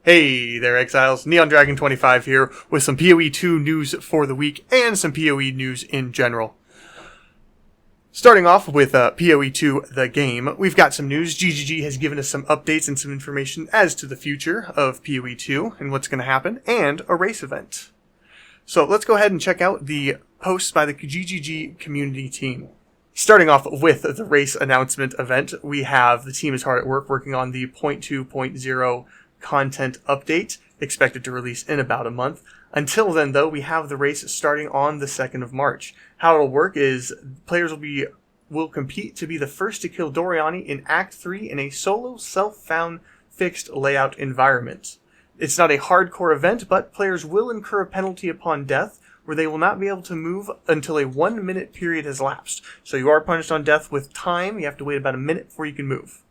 Hey there, Exiles. Neon Dragon 25 here with some PoE 2 news for the week and some PoE news in general. Starting off with PoE 2, the game, we've got some news. GGG has given us some updates and some information as to the future of PoE 2 and what's going to happen, and a race event. So let's go ahead and check out the posts by the GGG community team. Starting off with the race announcement event, we have the team is hard at work working on the 0.2.0 content update, expected to release in about a month. Until then, though, we have the race starting on the 2nd of March. How it'll work is players will compete to be the first to kill Doriani in Act 3 in a solo, self-found, fixed layout environment. It's not a hardcore event, but players will incur a penalty upon death, where they will not be able to move until a 1 minute period has lapsed. So you are punished on death with time. You have to wait about a minute before you can move.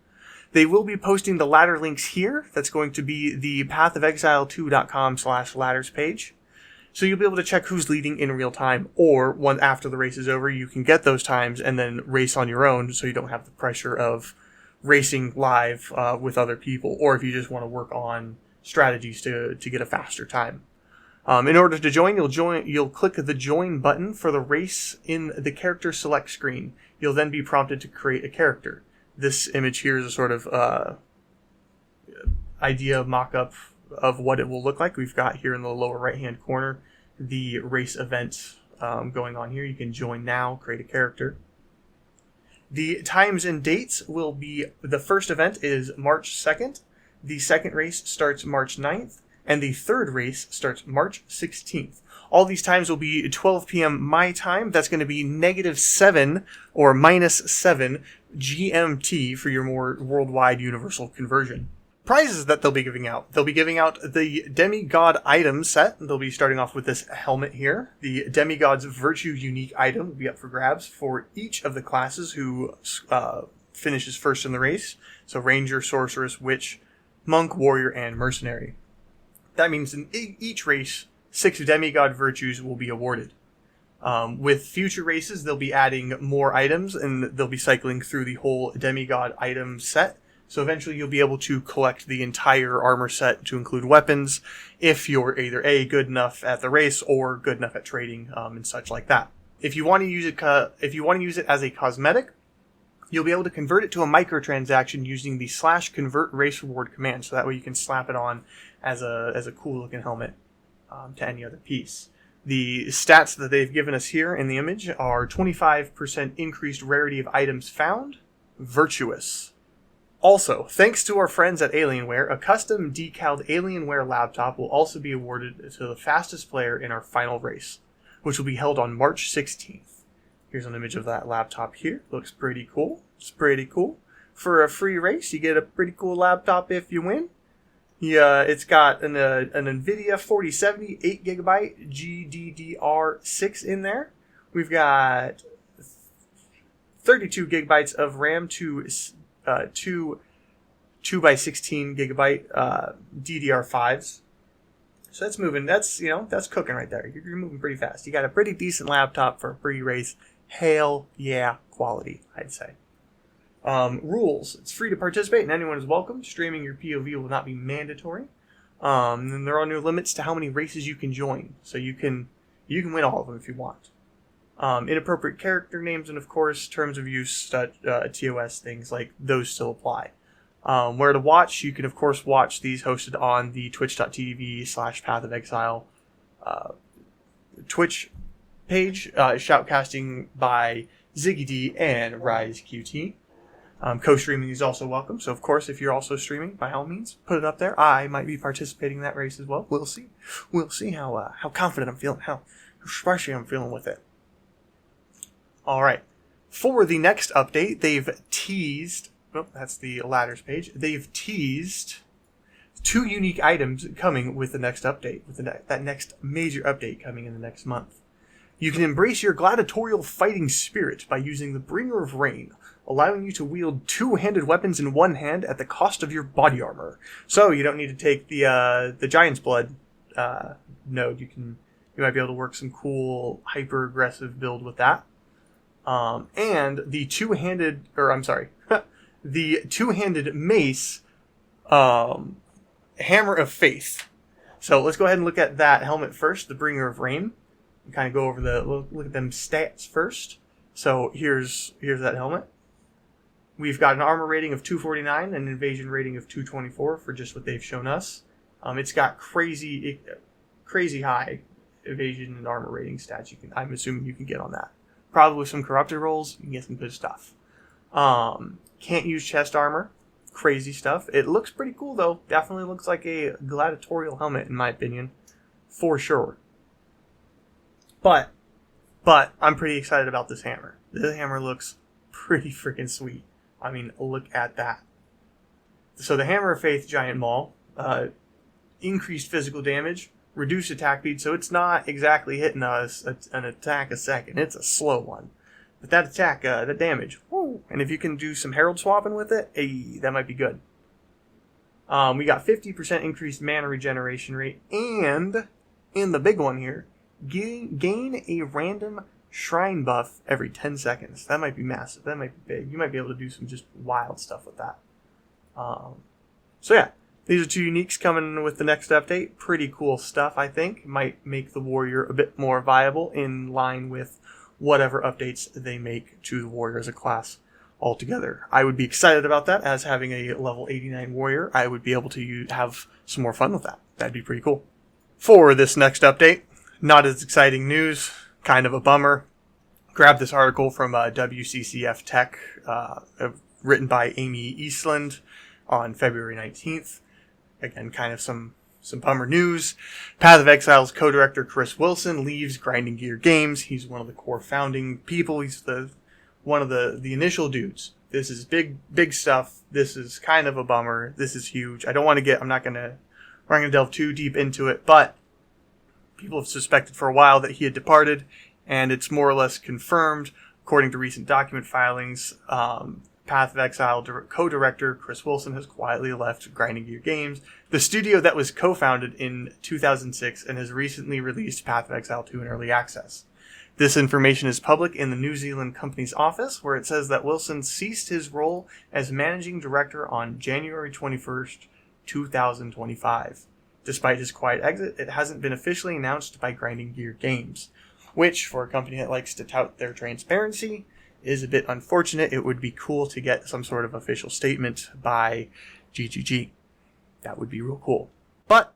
They will be posting the ladder links here. That's going to be the pathofexile2.com/ladders page. So you'll be able to check who's leading in real time, or one after the race is over, you can get those times and then race on your own so you don't have the pressure of racing live with other people, or if you just want to work on strategies to get a faster time. In order to join, you'll click the join button for the race in the character select screen. You'll then be prompted to create a character. This image here is a sort of idea mock-up of what it will look like. We've got here in the lower right-hand corner the race event going on here. You can join now, create a character. The times and dates will be, the first event is March 2nd, the second race starts March 9th, and the third race starts March 16th. All these times will be 12 p.m. my time. That's going to be -7 or -7 GMT for your more worldwide universal conversion. Prizes that they'll be giving out. They'll be giving out the Demigod item set. They'll be starting off with this helmet here. The Demigod's Virtue unique item will be up for grabs for each of the classes who finishes first in the race. So Ranger, Sorceress, Witch, Monk, Warrior, and Mercenary. That means in each race, 6 Demigod Virtues will be awarded. With future races, they'll be adding more items, and they'll be cycling through the whole Demigod item set. So eventually you'll be able to collect the entire armor set to include weapons, if you're either A, good enough at the race, or good enough at trading and such like that. If you want to use it as a cosmetic, you'll be able to convert it to a microtransaction using the /convert race reward command. So that way you can slap it on as a cool looking helmet to any other piece. The stats that they've given us here in the image are 25% increased rarity of items found, virtuous. Also, thanks to our friends at Alienware, a custom decaled Alienware laptop will also be awarded to the fastest player in our final race, which will be held on March 16th. Here's an image of that laptop here. Looks pretty cool. It's pretty cool. For a free race, you get a pretty cool laptop if you win. Yeah, it's got an NVIDIA 4070 8GB GDDR6 in there. We've got 32 gigabytes of RAM to 2 by 16 gigabyte DDR5s. So that's moving. That's cooking right there. You're moving pretty fast. You got a pretty decent laptop for a pre-race. Hell yeah, quality, I'd say. Rules. It's free to participate and anyone is welcome. Streaming your POV will not be mandatory. And there are no limits to how many races you can join. So you can win all of them if you want. Inappropriate character names and, of course, terms of use, TOS, things like those still apply. Where to watch, you can, of course, watch these hosted on the twitch.tv/pathofexile Twitch page, shoutcasting by Ziggy D and Rise QT. Co-streaming is also welcome, so of course, if you're also streaming, by all means, put it up there. I might be participating in that race as well. We'll see. We'll see how confident I'm feeling, how spicy I'm feeling with it. All right. For the next update, they've teased... Oh, that's the ladders page. They've teased 2 unique items coming with the next update, with that next major update coming in the next month. You can embrace your gladiatorial fighting spirit by using the Bringer of Rain, allowing you to wield 2-handed weapons in one hand at the cost of your body armor. So you don't need to take the Giant's Blood node. You might be able to work some cool hyper aggressive build with that. And the two-handed mace Hammer of Faith. So let's go ahead and look at that helmet first, the Bringer of Rain. And kind of go over look at them stats first. So here's that helmet. We've got an armor rating of 249 and an evasion rating of 224 for just what they've shown us. It's got crazy high evasion and armor rating stats. I'm assuming you can get on that. Probably with some corrupted rolls, you can get some good stuff. Can't use chest armor. Crazy stuff. It looks pretty cool though. Definitely looks like a gladiatorial helmet in my opinion. For sure. But I'm pretty excited about this hammer. This hammer looks pretty freaking sweet. I mean, look at that. So the Hammer of Faith Giant Maul, increased physical damage, reduced attack speed, so it's not exactly hitting us an attack a second. It's a slow one. But that attack, that damage, woo! And if you can do some Herald swapping with it, hey, that might be good. We got 50% increased mana regeneration rate, and in the big one here, gain a random shrine buff every 10 seconds. That might be massive. That might be big. You might be able to do some just wild stuff with that. So yeah, these are two uniques coming with the next update. Pretty cool stuff, I think. Might make the warrior a bit more viable in line with whatever updates they make to the warrior as a class altogether. I would be excited about that. As having a level 89 warrior, I would be able to have some more fun with that. That'd be pretty cool. For this next update, not as exciting news, kind of a bummer. Grabbed this article from WCCF Tech, written by Amy Eastland on February 19th. Again, kind of some bummer news. Path of Exile's co-director Chris Wilson leaves Grinding Gear Games. He's one of the core founding people. He's one of the initial dudes. This is big stuff. This is kind of a bummer. This is huge. We're not gonna delve too deep into it, but people have suspected for a while that he had departed, and it's more or less confirmed according to recent document filings. Path of Exile co-director Chris Wilson has quietly left Grinding Gear Games, the studio that was co-founded in 2006 and has recently released Path of Exile 2 in early access. This information is public in the New Zealand company's office, where it says that Wilson ceased his role as managing director on January 21st, 2025. Despite his quiet exit, it hasn't been officially announced by Grinding Gear Games, which, for a company that likes to tout their transparency, is a bit unfortunate. It would be cool to get some sort of official statement by GGG. That would be real cool. But,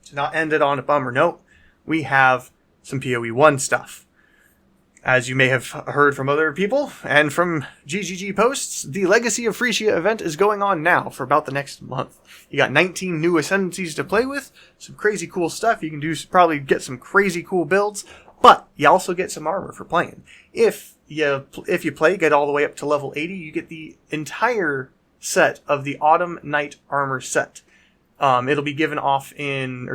to not end it on a bummer note, we have some PoE 1 stuff. As you may have heard from other people and from GGG posts, the Legacy of Frisia event is going on now for about the next month. You got 19 new ascendancies to play with, some crazy cool stuff. You can probably get some crazy cool builds, but you also get some armor for playing. If you get all the way up to level 80, you get the entire set of the Autumn Night armor set. It'll be given out in.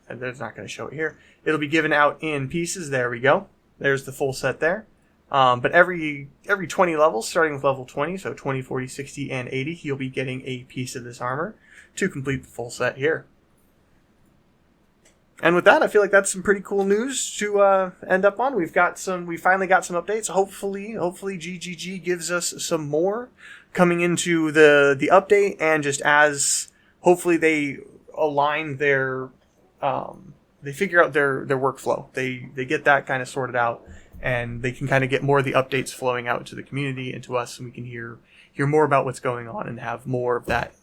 There's not going to show it here. It'll be given out in pieces. There we go. There's the full set there. But every 20 levels, starting with level 20, so 20, 40, 60, and 80, you'll be getting a piece of this armor to complete the full set here. And with that, I feel like that's some pretty cool news to end up on. We finally got some updates. Hopefully GGG gives us some more coming into the update, and just as hopefully they align their they figure out their workflow. They get that kind of sorted out, and they can kind of get more of the updates flowing out to the community and to us, and we can hear more about what's going on and have more of that.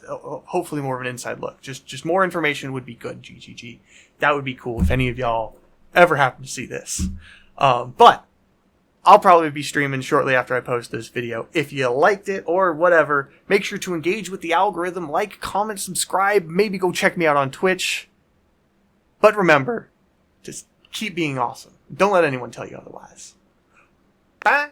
Hopefully more of an inside look. Just more information would be good, GGG. That would be cool if any of y'all ever happen to see this. But I'll probably be streaming shortly after I post this video. If you liked it or whatever, make sure to engage with the algorithm, like, comment, subscribe, maybe go check me out on Twitch. But remember, just keep being awesome. Don't let anyone tell you otherwise. Bye!